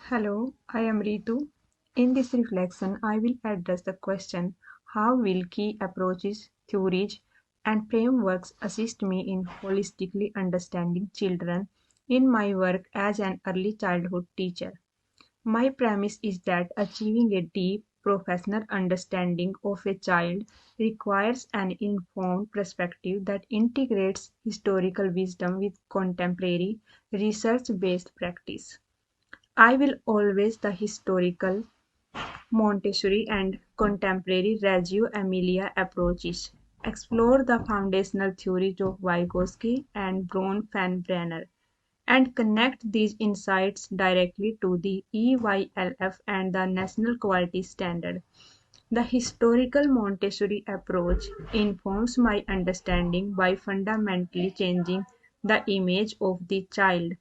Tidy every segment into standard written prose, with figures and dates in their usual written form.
Hello, I am Ritu. In this reflection, I will address the question: how will key approaches, theories, and frameworks assist me in holistically understanding children in my work as an early childhood teacher? My premise is that achieving a deep professional understanding of a child requires an informed perspective that integrates historical wisdom with contemporary research based practice. I will always the historical, Montessori, and contemporary Reggio Emilia approaches, explore the foundational theories of Vygotsky and Bronfenbrenner, and connect these insights directly to the EYLF and the National Quality Standard. The historical Montessori approach informs my understanding by fundamentally changing the image of the child.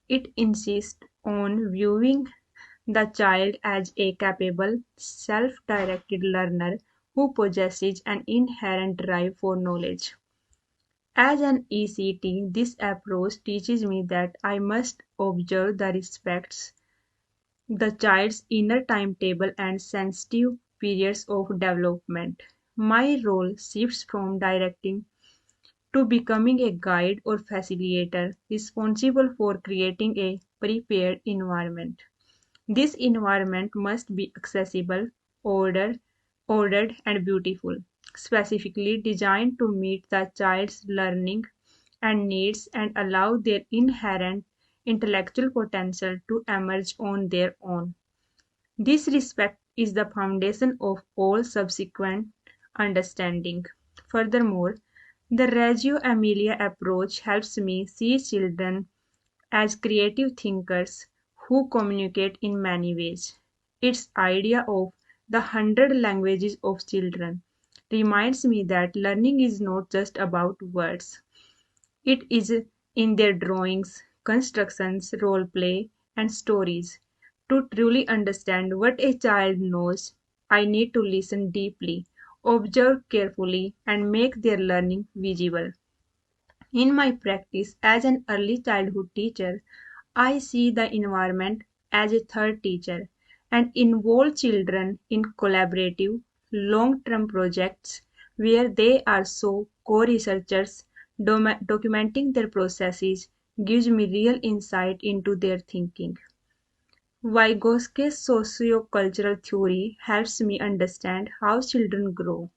It insists on viewing the child as a capable, self directed learner who possesses an inherent drive for knowledge. As an ECT, this approach teaches me that I must observe the respects the child's inner timetable and sensitive periods of development. My role shifts from directing to becoming a guide or facilitator responsible for creating a prepared environment. This environment must be accessible, ordered, ordered and beautiful, specifically designed to meet the child's learning and needs and allow their inherent intellectual potential to emerge on their own. This respect is the foundation of all subsequent understanding. Furthermore, the Reggio Emilia approach helps me see children as creative thinkers who communicate in many ways. Its idea of the 100 languages of children reminds me that learning is not just about words. It is in their drawings, constructions, role play, and stories. To truly understand what a child knows, I need to listen deeply, observe carefully, and make their learning visible. In my practice as an early childhood teacher, I see the environment as a third teacher and involve children in collaborative, long term projects where they are so co researchers. Documenting their processes gives me real insight into their thinking. Vygotsky's sociocultural theory helps me understand how children grow.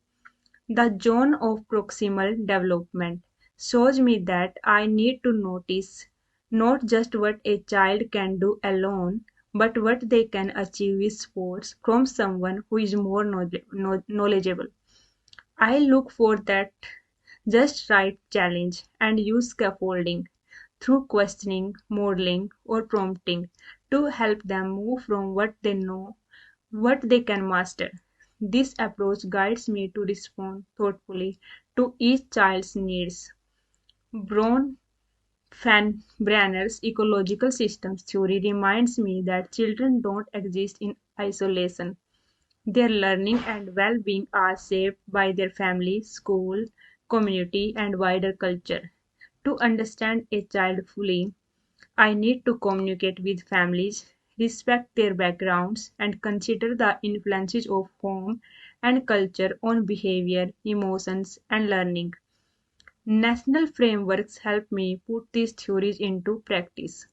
The zone of proximal development shows me that I need to notice not just what a child can do alone, but what they can achieve with support from someone who is more knowledgeable. I look for that just right challenge and use scaffolding through questioning, modeling, or prompting to help them move from what they know, what they can master. This approach guides me to respond thoughtfully to each child's needs. Braun Van Branner's ecological systems theory reminds me that children don't exist in isolation. Their learning and well being are shaped by their family, school, community, and wider culture. To understand a child fully, I need to communicate with families, respect their backgrounds, and consider the influences of home and culture on behavior, emotions, and learning. National frameworks help me put these theories into practice.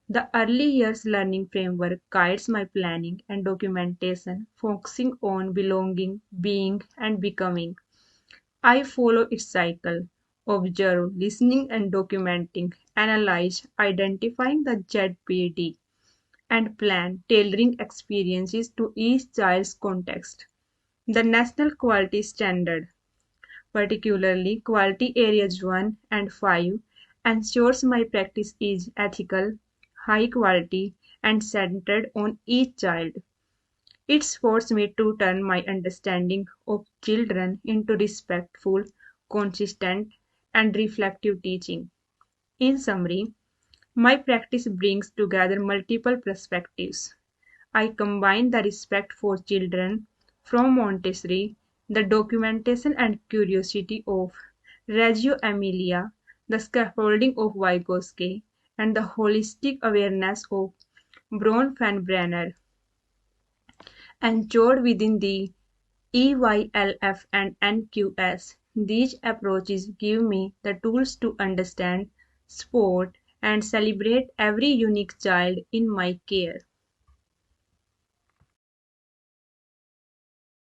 The Early Years Learning Framework guides my planning and documentation, focusing on belonging, being, and becoming. I follow its cycle: observe, listening and documenting, analyze, identifying the ZPD, and plan, tailoring experiences to each child's context. The National Quality Standard, particularly Quality Areas 1 and 5, ensures my practice is ethical, high quality, and centered on each child. It's forced me to turn my understanding of children into respectful, consistent, and reflective teaching. In summary, my practice brings together multiple perspectives. I combine the respect for children from Montessori, the documentation and curiosity of Reggio Emilia, the scaffolding of Vygotsky, and the holistic awareness of Bronfenbrenner, ensured within the EYLF and NQS. These approaches give me the tools to understand, support, and celebrate every unique child in my care.